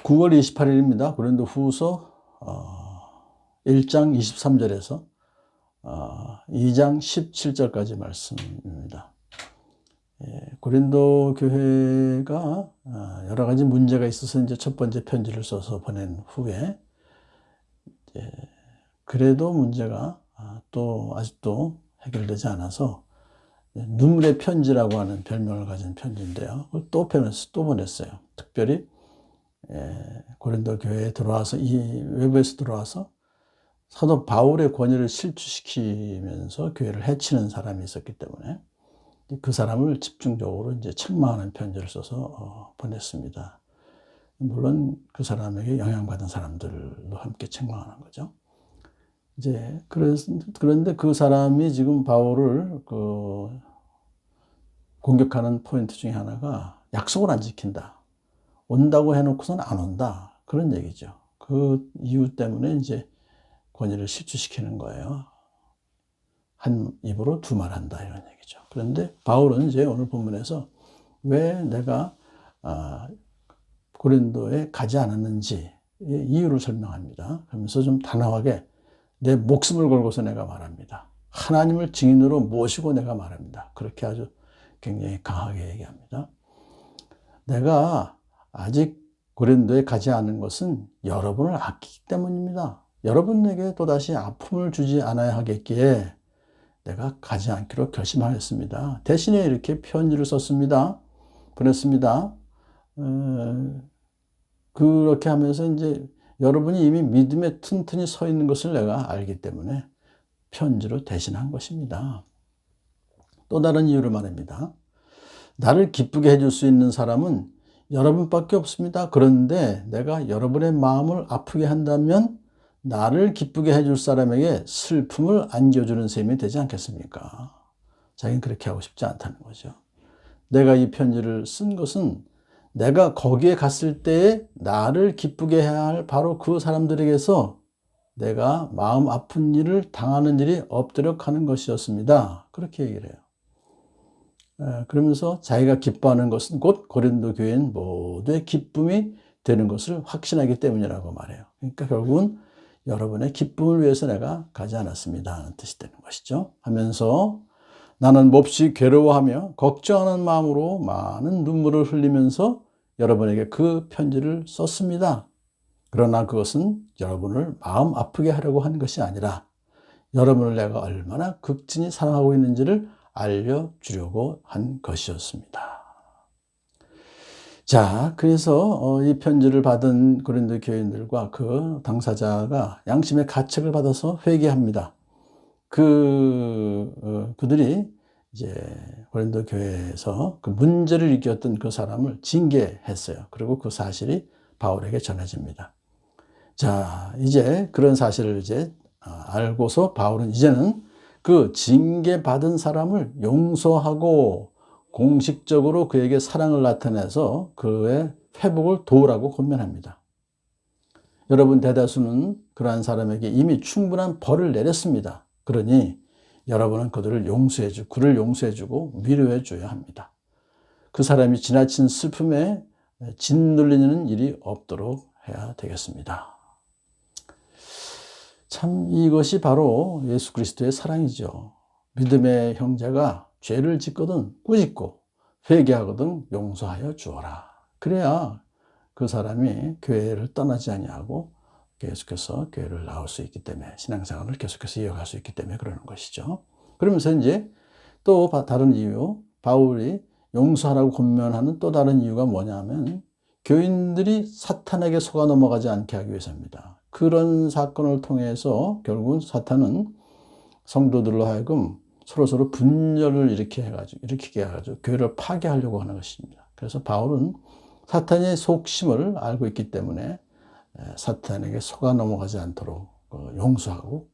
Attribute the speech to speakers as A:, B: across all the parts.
A: 9월 28일입니다. 고린도 후서 1장 23절에서 2장 17절까지 말씀입니다. 고린도 교회가 여러 가지 문제가 있어서 이제 첫 번째 편지를 써서 보낸 후에 그래도 문제가 또 아직도 해결되지 않아서 눈물의 편지라고 하는 별명을 가진 편지인데요. 그걸 또 보냈어요. 특별히 고린도 교회에 들어와서 이 외부에서 들어와서 사도 바울의 권위를 실추시키면서 교회를 해치는 사람이 있었기 때문에 그 사람을 집중적으로 이제 책망하는 편지를 써서 보냈습니다. 물론 그 사람에게 영향받은 사람들도 함께 책망하는 거죠. 이제 그런데 그 사람이 지금 바울을 공격하는 포인트 중에 하나가 약속을 안 지킨다. 온다고 해놓고서는 안 온다. 그런 얘기죠. 그 이유 때문에 이제 권위를 실추시키는 거예요. 한 입으로 두 말 한다. 이런 얘기죠. 그런데 바울은 이제 오늘 본문에서 왜 내가 고린도에 가지 않았는지 이유를 설명합니다. 그러면서 좀 단호하게 내 목숨을 걸고서 내가 말합니다. 하나님을 증인으로 모시고 내가 말합니다. 그렇게 아주 굉장히 강하게 얘기합니다. 내가 아직 고린도에 가지 않은 것은 여러분을 아끼기 때문입니다. 여러분에게 또다시 아픔을 주지 않아야 하겠기에 내가 가지 않기로 결심하였습니다. 대신에 이렇게 편지를 썼습니다. 보냈습니다. 그렇게 하면서 이제 여러분이 이미 믿음에 튼튼히 서 있는 것을 내가 알기 때문에 편지로 대신한 것입니다. 또 다른 이유를 말합니다. 나를 기쁘게 해줄 수 있는 사람은 여러분밖에 없습니다. 그런데 내가 여러분의 마음을 아프게 한다면 나를 기쁘게 해줄 사람에게 슬픔을 안겨주는 셈이 되지 않겠습니까? 자기는 그렇게 하고 싶지 않다는 거죠. 내가 이 편지를 쓴 것은 내가 거기에 갔을 때에 나를 기쁘게 해야 할 바로 그 사람들에게서 내가 마음 아픈 일을 당하는 일이 없도록 하는 것이었습니다. 그렇게 얘기를 해요. 그러면서 자기가 기뻐하는 것은 곧 고린도 교인 모두의 기쁨이 되는 것을 확신하기 때문이라고 말해요. 그러니까 결국은 여러분의 기쁨을 위해서 내가 가지 않았습니다 하는 뜻이 되는 것이죠. 하면서 나는 몹시 괴로워하며 걱정하는 마음으로 많은 눈물을 흘리면서 여러분에게 그 편지를 썼습니다. 그러나 그것은 여러분을 마음 아프게 하려고 한 것이 아니라 여러분을 내가 얼마나 극진히 사랑하고 있는지를 알려주려고 한 것이었습니다. 자, 그래서 이 편지를 받은 고린도 교인들과 그 당사자가 양심의 가책을 받아서 회개합니다. 그들이 이제 고린도 교회에서 그 문제를 일으켰던 그 사람을 징계했어요. 그리고 그 사실이 바울에게 전해집니다. 자, 이제 그런 사실을 이제 알고서 바울은 이제는 그 징계받은 사람을 용서하고 공식적으로 그에게 사랑을 나타내서 그의 회복을 도우라고 권면합니다. 여러분 대다수는 그러한 사람에게 이미 충분한 벌을 내렸습니다. 그러니 여러분은 그를 용서해주고 위로해줘야 합니다. 그 사람이 지나친 슬픔에 짓눌리는 일이 없도록 해야 되겠습니다. 참 이것이 바로 예수 그리스도의 사랑이죠. 믿음의 형제가 죄를 짓거든 꾸짖고 회개하거든 용서하여 주어라. 그래야 그 사람이 교회를 떠나지 아니하고 계속해서 교회를 나올 수 있기 때문에 신앙생활을 계속해서 이어갈 수 있기 때문에 그러는 것이죠. 그러면서 이제 또 다른 이유, 바울이 용서하라고 권면하는 또 다른 이유가 뭐냐면 교인들이 사탄에게 속아 넘어가지 않게 하기 위해서입니다. 그런 사건을 통해서 결국은 사탄은 성도들로 하여금 서로 분열을 일으키게 해가지고 교회를 파괴하려고 하는 것입니다. 그래서 바울은 사탄의 속심을 알고 있기 때문에 사탄에게 속아 넘어가지 않도록 용서하고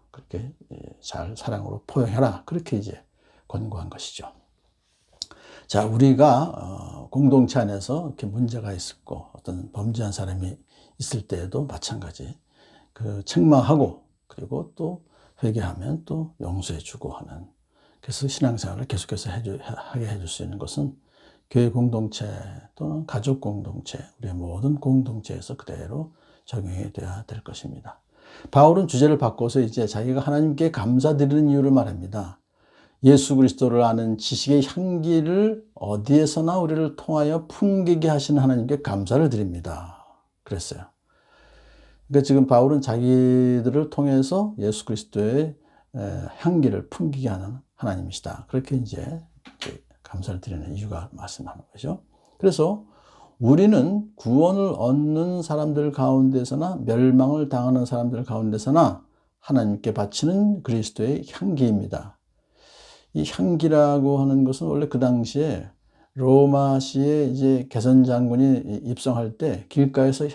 A: 그렇게 잘 사랑으로 포용해라. 그렇게 이제 권고한 것이죠. 자, 우리가 공동체 안에서 이렇게 문제가 있었고 어떤 범죄한 사람이 있을 때에도 마찬가지 책망하고 그리고 또 회개하면 또 용서해주고 하는 그래서 신앙생활을 계속해서 하게 해줄 수 있는 것은 교회 공동체 또는 가족 공동체, 우리의 모든 공동체에서 그대로 적용이 되어야 될 것입니다. 바울은 주제를 바꿔서 이제 자기가 하나님께 감사드리는 이유를 말합니다. 예수 그리스도를 아는 지식의 향기를 어디에서나 우리를 통하여 풍기게 하시는 하나님께 감사를 드립니다. 그랬어요. 그러니까 지금 바울은 자기들을 통해서 예수 그리스도의 향기를 풍기게 하는 하나님이시다. 그렇게 이제 감사를 드리는 이유가 말씀하는 거죠. 그래서 우리는 구원을 얻는 사람들 가운데서나 멸망을 당하는 사람들 가운데서나 하나님께 바치는 그리스도의 향기입니다. 이 향기라고 하는 것은 원래 그 당시에 로마시에 이제 개선 장군이 입성할 때 길가에서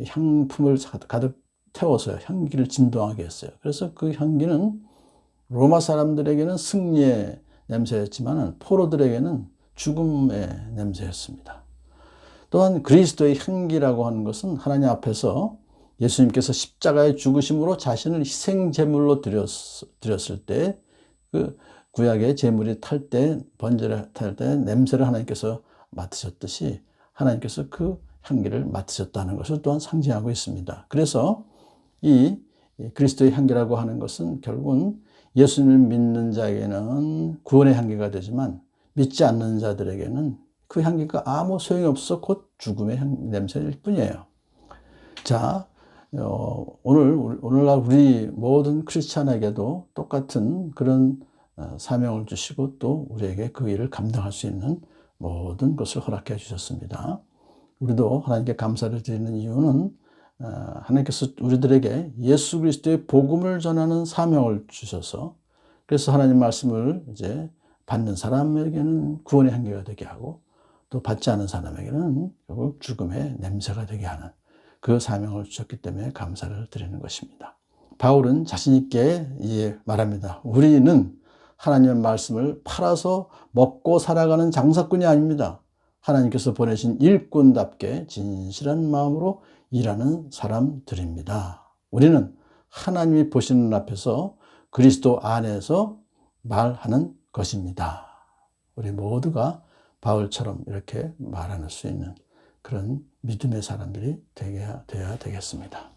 A: 향품을 가득 태워서 향기를 진동하게 했어요. 그래서 그 향기는 로마 사람들에게는 승리의 냄새였지만 포로들에게는 죽음의 냄새였습니다. 또한 그리스도의 향기라고 하는 것은 하나님 앞에서 예수님께서 십자가의 죽으심으로 자신을 희생 제물로 드렸을 때 그 구약의 제물이 탈 때 번제를 탈 때 냄새를 하나님께서 맡으셨듯이 하나님께서 그 향기를 맡으셨다는 것을 또한 상징하고 있습니다. 그래서 이 그리스도의 향기라고 하는 것은 결국은 예수님을 믿는 자에게는 구원의 향기가 되지만 믿지 않는 자들에게는 그 향기가 아무 소용이 없어 곧 죽음의 냄새일 뿐이에요. 자, 오늘날 우리 모든 크리스찬에게도 똑같은 그런 사명을 주시고 또 우리에게 그 일을 감당할 수 있는 모든 것을 허락해 주셨습니다. 우리도 하나님께 감사를 드리는 이유는 하나님께서 우리들에게 예수 그리스도의 복음을 전하는 사명을 주셔서 그래서 하나님 말씀을 이제 받는 사람에게는 구원의 향기가 되게 하고 또 받지 않은 사람에게는 결국 죽음의 냄새가 되게 하는 그 사명을 주셨기 때문에 감사를 드리는 것입니다. 바울은 자신 있게 말합니다. 우리는 하나님의 말씀을 팔아서 먹고 살아가는 장사꾼이 아닙니다. 하나님께서 보내신 일꾼답게 진실한 마음으로 일하는 사람들입니다. 우리는 하나님이 보시는 앞에서 그리스도 안에서 말하는 것입니다. 우리 모두가 바울처럼 이렇게 말할 수 있는 그런 믿음의 사람들이 되어야 되겠습니다.